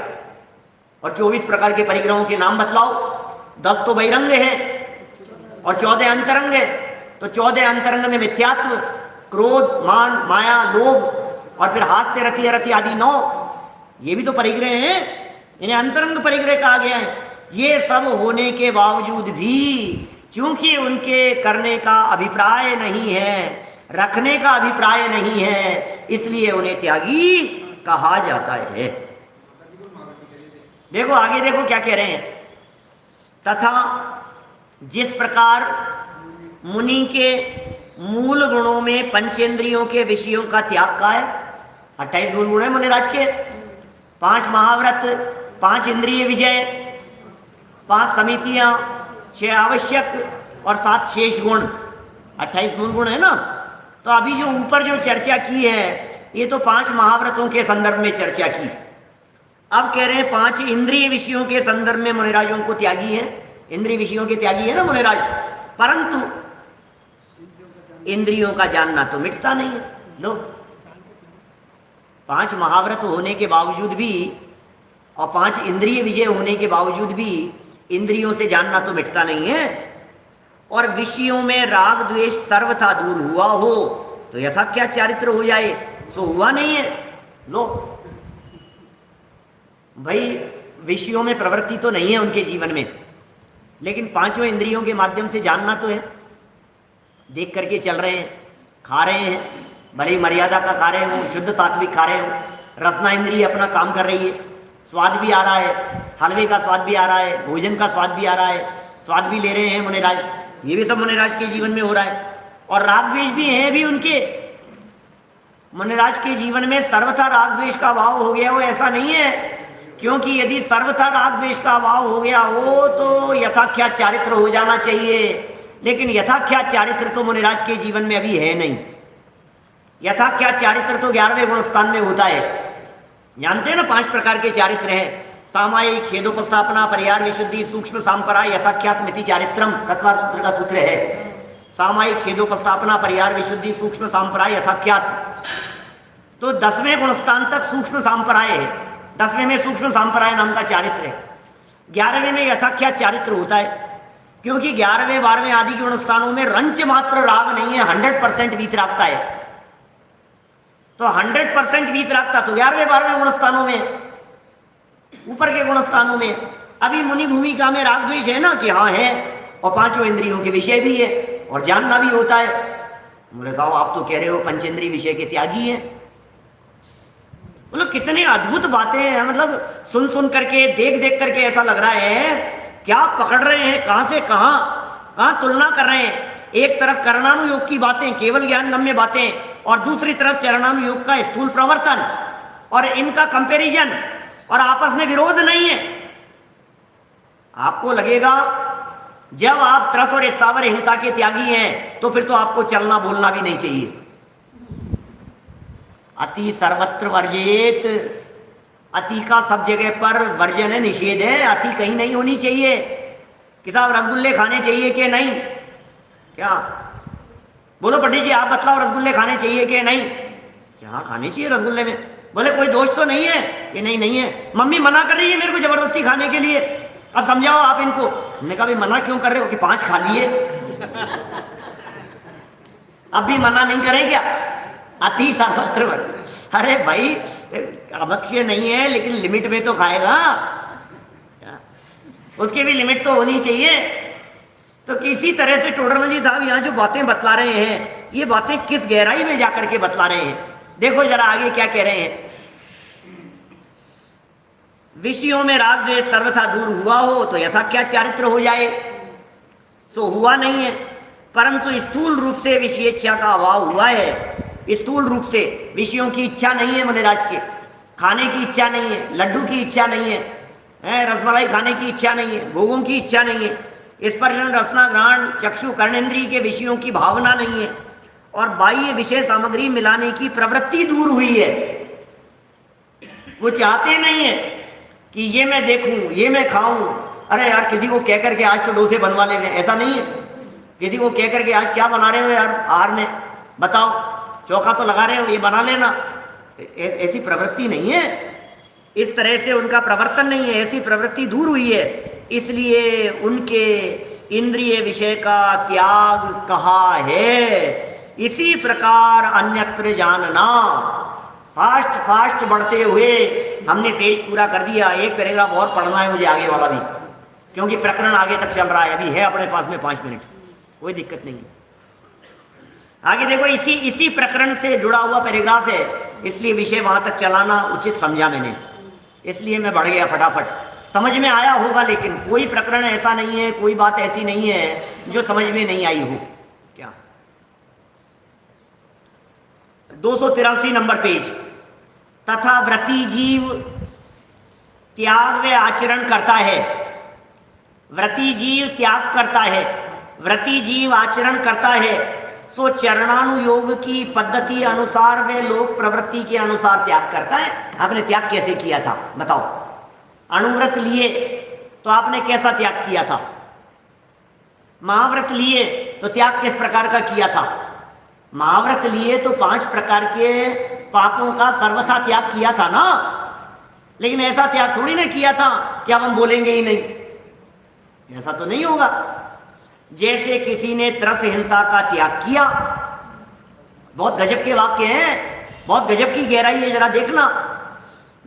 [SPEAKER 1] और 24 प्रकार के परिग्रहों के नाम बतलाओ। 10 तो बहिरंग है और 14 अंतरंग है। तो 14 अंतरंग में मिथ्यात्व, क्रोध, मान, माया, लोभ और फिर हास्य, रति आदि 9, ये भी तो परिग्रह हैं, इन्हें अंतरंग परिग्रह कहा गया है। ये सब होने के बावजूद भी क्योंकि उनके करने का अभिप्राय नहीं है, रखने का अभिप्राय नहीं है, इसलिए उन्हें त्यागी कहा जाता है। देखो आगे देखो क्या कह रहे हैं, तथा जिस प्रकार मुनि के मूल गुणों में पंचेंद्रियों के विषयों का त्याग का है, 28 मूल गुण है मुनिराज के, 5 महाव्रत, 5 इंद्रिय विजय, 5 समितियां, 6 आवश्यक और 7 शेष गुण, 28 मूल गुण है ना। तो अभी जो ऊपर जो चर्चा की है ये तो 5 महाव्रतों के संदर्भ में चर्चा की। अब कह रहे हैं 5 इंद्रिय विषयों के संदर्भ में मुनिराजों को त्यागी है, इंद्रिय विषयों के त्यागी है ना मुनिराज, परंतु इंद्रियों का जानना तो मिटता नहीं है। लो 5 महाव्रत होने के बावजूद भी और 5 इंद्रिय विजय होने के बावजूद भी इंद्रियों से जानना तो मिटता नहीं है। और विषयों में राग द्वेष सर्वथा दूर हुआ हो तो यथा क्या चारित्र हो जाए, सो हुआ नहीं है। लो भाई विषयों में प्रवृत्ति तो नहीं है उनके जीवन में, लेकिन 5 इंद्रियों के माध्यम से जानना तो है। देख करके चल रहे हैं, खा रहे हैं, भले ही मर्यादा का खा रहे हो, शुद्ध सात्विक खा रहे हो, रसना इंद्रिय अपना काम कर रही है, स्वाद भी आ रहा है, हलवे का स्वाद भी आ रहा है, भोजन का स्वाद भी आ रहा है, स्वाद भी ले रहे हैं मुनिराज, ये भी सब मुनिराज के जीवन में हो रहा है। और राग द्वेष भी है भी उनके मुनिराज के जीवन में सर्वथा राग द्वेष का भाव हो गया हो ऐसा नहीं है, क्योंकि यदि सर्वथा राग द्वेष का भाव हो गया हो तो यथाख्यात चारित्र हो जाना चाहिए, लेकिन यथाख्यात चारित्र तो मुनिराज के जीवन में अभी है नहीं। यथाख्यात चारित्र तो 11वें गुण स्थान में होता है। जानते हैं ना 5 प्रकार के चारित्र हैं, सामायिक, छेदोपस्थापना, परिहार, विशुद्धि, सूक्ष्म सांपराय, यथाख्यात मिति चारित्रम, तत्वार सूत्र का सूत्र है। सामायिक, छेदोपस्थापना, परिहार, विशुद्धि, सूक्ष्म सांपराय, यथाख्यात। तो 10वें गुण स्थान तक सूक्ष्म सांपराय है, 10वें में सूक्ष्म सांपराय नाम का चारित्र है, 11वें में यथाख्यात चारित्र होता है। क्योंकि 11वें 12वें आदि गुण स्थानों में रंच मात्र राग नहीं है, 100% वीतरागता है। तो 100% वीतरागता तो 11वें 12वें गुण स्थानों में, ऊपर के गुण स्थानों में। अभी मुनि भूमिका में राग द्वेष है ना कि हाँ है, और 5 इंद्रियों के विषय भी है और जानना भी होता है। बोले साहब आप तो कह रहे हो पंचेंद्रिय विषय के त्यागी हैं। बोलो कितने अद्भुत बातें हैं, मतलब सुन सुन करके, देख देख करके ऐसा लग रहा है क्या पकड़ रहे हैं, कहां से कहां तुलना कर रहे हैं। एक तरफ करणानुयोग की बातें, केवल ज्ञान गम्य बातें, और दूसरी तरफ चरणानुयोग का स्थूल प्रवर्तन और इनका कंपैरिजन, और आपस में विरोध नहीं है। आपको लगेगा जब आप त्रस और स्थावर हिंसा के त्यागी हैं तो फिर तो आपको चलना बोलना भी नहीं चाहिए। अति सर्वत्र वर्जित, अति का सब जगह पर वर्जन है, निषेध है, अति कहीं नहीं होनी चाहिए। कि साहब रसगुल्ले खाने चाहिए कि नहीं, क्या बोलो पंडित जी आप बतलाओ, रसगुल्ले खाने चाहिए कि नहीं? क्या खाने चाहिए रसगुल्ले में? बोले कोई दोष तो नहीं है कि नहीं नहीं है, मम्मी मना कर रही है मेरे को जबरदस्ती खाने के लिए, अब समझाओ आप इनको। हमने कहा भाई मना क्यों कर रहे हो कि 5 खा लिए अब भी मना नहीं करें क्या? अति सर्वत्र। अरे भाई अभक्ष्य नहीं है लेकिन लिमिट में तो खाएगा, उसकी भी लिमिट तो होनी चाहिए। तो किसी तरह से टोडरमल जी साहब यहाँ जो बातें बतला रहे हैं, ये बातें किस गहराई में जाकर के बतला रहे हैं। देखो जरा आगे क्या कह रहे हैं, विषयों में राग द्वेष सर्वथा दूर हुआ हो तो यथाख्यात चारित्र हो जाए, सो हुआ नहीं है। परंतु स्थूल रूप से विषय इच्छा का अभाव हुआ है। स्थूल रूप से विषयों की इच्छा नहीं है मुनिराज के, खाने की इच्छा नहीं है, लड्डू की इच्छा नहीं है, रसमलाई खाने की इच्छा नहीं है, भोगों की इच्छा नहीं है, स्पर्शन रसना ग्रहण चक्षु कर्णेंद्रिय के विषयों की भावना नहीं है, और बाह्य विषय सामग्री मिलाने की प्रवृत्ति दूर हुई है। वो चाहते नहीं है कि ये मैं देखूं, ये मैं खाऊं। अरे यार किसी को कह करके आज तो डोसे बनवा ले, ऐसा नहीं है। किसी को कह करके आज क्या बना रहे हो यार आहार में, बताओ, चोखा तो लगा रहे हो, ये बना लेना। ऐसी प्रवृत्ति नहीं है, इस तरह से उनका प्रवर्तन नहीं है, ऐसी प्रवृत्ति दूर हुई है। इसलिए उनके इंद्रिय विषय का त्याग कहा है। इसी प्रकार अन्यत्र जानना। फास्ट फास्ट बढ़ते हुए हमने पेज पूरा कर दिया, एक पैराग्राफ और पढ़ना है मुझे आगे वाला भी, क्योंकि प्रकरण आगे तक चल रहा है, अभी है अपने पास में 5 मिनट, कोई दिक्कत नहीं है। आगे देखो इसी प्रकरण से जुड़ा हुआ पैराग्राफ है, इसलिए विषय वहां तक चलाना उचित समझा मैंने, इसलिए मैं बढ़ गया फटाफट। समझ में आया होगा, लेकिन कोई प्रकरण ऐसा नहीं है, कोई बात ऐसी नहीं है जो समझ में नहीं आई हो। क्या 283 नंबर पेज। तथा व्रती जीव त्याग व आचरण करता है, व्रती जीव त्याग करता है, व्रती जीव आचरण करता है, सो चरणानुयोग की पद्धति अनुसार व लोक प्रवृत्ति के अनुसार त्याग करता है। आपने त्याग कैसे किया था बताओ? अणुव्रत लिए तो आपने कैसा त्याग किया था? महाव्रत लिए तो त्याग किस प्रकार का किया था? महाव्रत लिए तो 5 प्रकार के पापों का सर्वथा त्याग किया था ना। लेकिन ऐसा त्याग थोड़ी ना किया था कि अब हम बोलेंगे ही नहीं, ऐसा तो नहीं होगा। जैसे किसी ने त्रस हिंसा का त्याग किया, बहुत गजब के वाक्य हैं, बहुत गजब की गहराई है, जरा देखना।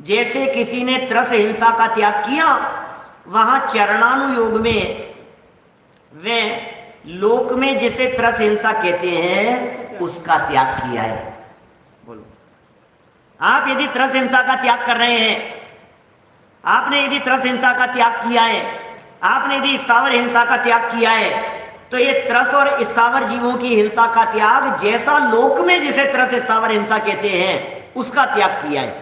[SPEAKER 1] जैसे किसी ने त्रस हिंसा का त्याग किया, वहां चरणानुयोग में वे लोक में जिसे त्रस हिंसा कहते हैं उसका त्याग किया है। बोलो, आप यदि त्रस हिंसा का त्याग कर रहे हैं, आपने यदि त्रस हिंसा का त्याग किया है, आपने यदि स्थावर हिंसा का त्याग किया है, तो ये त्रस और स्थावर जीवों की हिंसा का त्याग जैसा लोक में जिसे त्रस स्थावर हिंसा कहते हैं उसका त्याग किया है।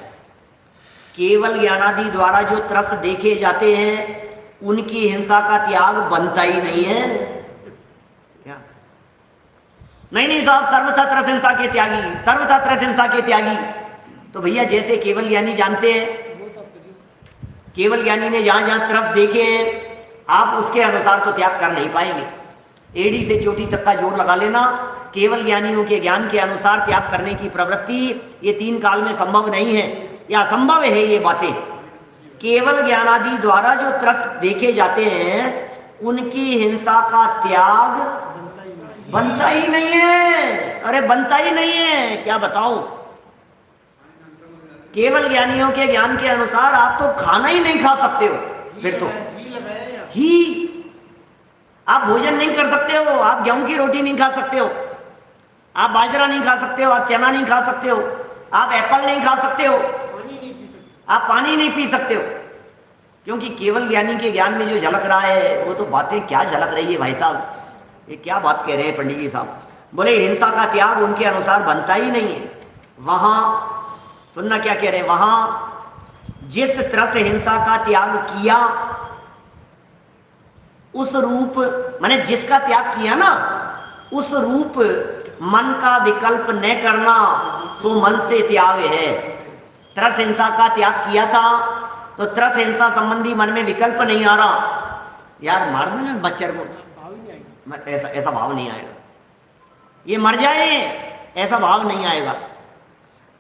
[SPEAKER 1] केवल ज्ञानादि द्वारा जो त्रस देखे जाते हैं उनकी हिंसा का त्याग बनता ही नहीं है। क्या? नहीं साहब, सर्वथा त्रस हिंसा के त्यागी, सर्वथा त्रस हिंसा के त्यागी। तो भैया जैसे केवल ज्ञानी जानते हैं, केवल ज्ञानी ने जहां जहां त्रस देखे हैं आप उसके अनुसार तो त्याग कर नहीं पाएंगे। एड़ी से चोटी तक का जोर लगा लेना, केवल ज्ञानियों के ज्ञान के अनुसार त्याग करने की प्रवृत्ति ये 3 काल में संभव नहीं है, या असंभव है ये बातें। केवल ज्ञानादि द्वारा जो त्रस देखे जाते हैं उनकी हिंसा का त्याग बनता ही नहीं है। अरे बनता ही नहीं है, क्या बताऊं। केवल ज्ञानियों के ज्ञान के अनुसार आप तो खाना ही नहीं खा सकते हो, फिर तो ही आप भोजन नहीं कर सकते हो, आप गेहूं की रोटी नहीं खा सकते हो, आप बाजरा नहीं खा सकते हो, आप चना नहीं खा सकते हो, आप एप्पल नहीं खा सकते हो, आप पानी नहीं पी सकते हो। क्योंकि केवल ज्ञानी के ज्ञान में जो झलक रहा है वो तो बातें क्या झलक रही है भाई साहब, ये क्या बात कह रहे हैं पंडित जी साहब। बोले हिंसा का त्याग उनके अनुसार बनता ही नहीं है। वहां सुनना क्या कह रहे हैं, वहां जिस त्रस हिंसा का त्याग किया उस रूप माने जिसका त्याग किया ना उस रूप मन का विकल्प न करना सो मन से त्याग है। त्रस हिंसा का त्याग किया था तो त्रस हिंसा संबंधी मन में विकल्प नहीं आ रहा, यार मार दो ना बच्चर को, ऐसा भाव नहीं आएगा, ये मर जाए ऐसा भाव नहीं आएगा।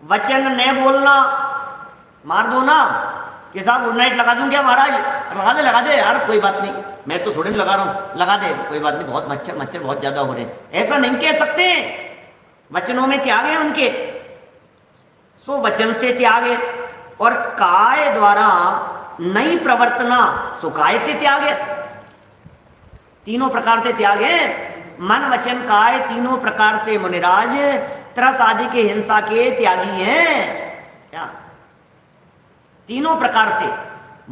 [SPEAKER 1] वचन न बोलना, मार दो ना कि साहब गुड नाइट लगा दूं क्या महाराज, लगा दे यार कोई बात नहीं, मैं तो थोड़े लगा रहा हूं, लगा दे कोई बात नहीं, बहुत मच्छर बहुत ज्यादा हो रहे हैं, ऐसा नहीं कह सकते। वचनों में त्याग है उनके, सो वचन से त्याग है। और काय द्वारा नहीं प्रवर्तना सो काय से त्याग है। तीनों प्रकार से त्याग है, मन वचन काय तीनों प्रकार से मुनिराज त्रस आदि के हिंसा के त्यागी हैं। क्या? तीनों प्रकार से,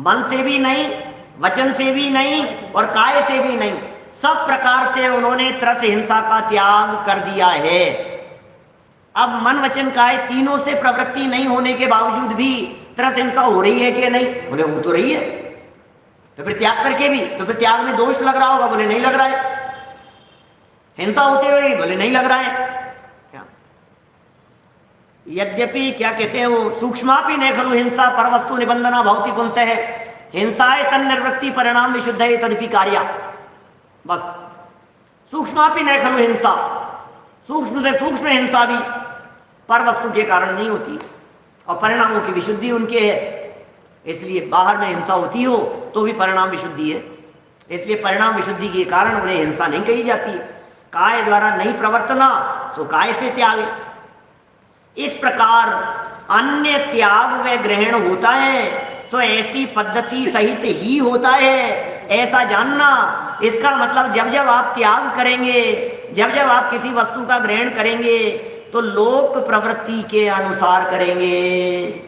[SPEAKER 1] मन से भी नहीं, वचन से भी नहीं और काय से भी नहीं, सब प्रकार से उन्होंने त्रस हिंसा का त्याग कर दिया है। अब मन वचन काय तीनों से प्रवृत्ति नहीं होने के बावजूद भी त्रस हिंसा हो रही है कि नहीं? बोले हो तो रही है, तो फिर त्याग करके भी, तो फिर त्याग में दोष लग रहा होगा? बोले नहीं लग रहा है। हिंसा होते हुए बोले नहीं लग रहा है। क्या? यद्यपि क्या कहते हैं वो, सूक्ष्मापि न खलु हिंसा पर वस्तु निबंधना भवति पुंस है, हिंसाए तन निर्वृत्ति परिणाम विशुद्ध है तदपि कार्या। बस सूक्ष्मापि न खलु हिंसा, सूक्ष्म से सूक्ष्म हिंसा भी पर वस्तु के कारण नहीं होती और परिणामों की विशुद्धि उनके है। इसलिए बाहर में हिंसा होती हो तो भी परिणाम विशुद्धि है, इसलिए परिणाम विशुद्धि के कारण उन्हें हिंसा नहीं कही जाती है। काय द्वारा नहीं प्रवर्तना सो काय से त्याग। इस प्रकार अन्य त्याग व ग्रहण होता है सो ऐसी पद्धति सहित ही होता है, ऐसा जानना। इसका मतलब जब जब आप त्याग करेंगे, जब जब आप किसी वस्तु का ग्रहण करेंगे, तो लोक प्रवृत्ति के अनुसार करेंगे।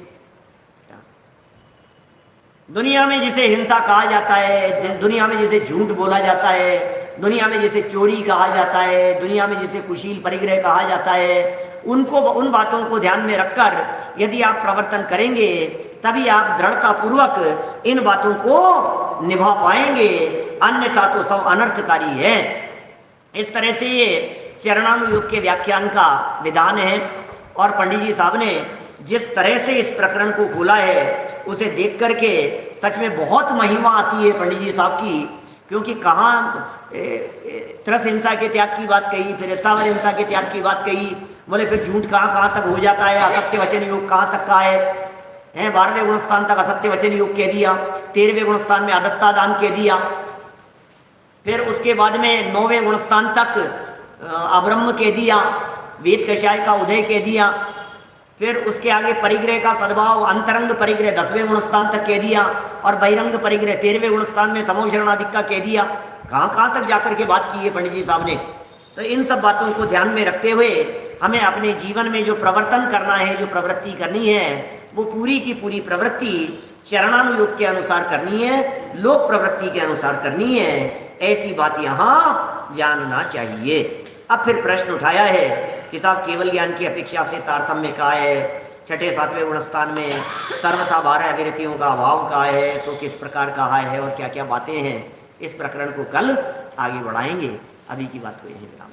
[SPEAKER 1] दुनिया में जिसे हिंसा कहा जाता है, दुनिया में जिसे झूठ बोला जाता है, दुनिया में जिसे चोरी कहा जाता है, दुनिया में जिसे कुशील परिग्रह कहा जाता है, उनको, उन बातों को ध्यान में रखकर यदि आप प्रवर्तन करेंगे तभी आप दृढ़ता पूर्वक इन बातों को निभा पाएंगे, अन्यथा तो सब अनर्थकारी है। इस तरह से ये चरणानुयोग के व्याख्यान का विधान है। और पंडित जी साहब ने जिस तरह से इस प्रकरण को खोला है उसे देख करके सच में बहुत महिमा आती है पंडित जी साहब की, क्योंकि कहाँ त्रस हिंसा के त्याग की बात कही, फिर स्थावर हिंसा के त्याग की बात कही, बोले फिर झूठ कहाँ तक हो जाता है, असत्य वचन योग कहाँ तक का है, 12वें गुणस्थान तक असत्य वचन योग कह दिया, 13वें गुणस्थान में अदत्ता दान कह दिया, फिर उसके बाद में 9वें गुणस्थान तक अब्रह्म कह दिया, वेद कषाय का उदय कह दिया, फिर उसके आगे परिग्रह का सद्भाव अंतरंग परिग्रह 10वें गुणस्थान तक कह दिया, और बहिरंग परिग्रह 13वें गुणस्थान में समोह शरणादिक का कह दिया। कहाँ तक जाकर के बात की है पंडित जी साहब ने। तो इन सब बातों को ध्यान में रखते हुए हमें अपने जीवन में जो प्रवर्तन करना है, जो प्रवृत्ति करनी है, वो पूरी की पूरी प्रवृत्ति चरणानुयोग के अनुसार करनी है, लोक प्रवृत्ति के अनुसार करनी है। ऐसी बात यहाँ जानना चाहिए। अब फिर प्रश्न उठाया है कि साहब केवल ज्ञान की अपेक्षा से तारतम्य का है, 6ठे 7वें गुणस्थान में सर्वथा 12 अविरतियों का अभाव का है, सो किस प्रकार कहा है और क्या क्या बातें हैं। इस प्रकरण को कल आगे बढ़ाएंगे। अभी की बात को यही विराम।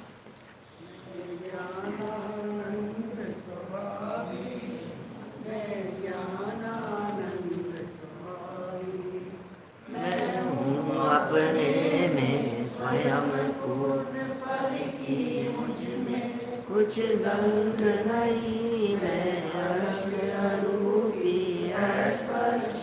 [SPEAKER 1] अपने में स्वयं को कुछ गंध नहीं, मैं रस रूपी स्पर्श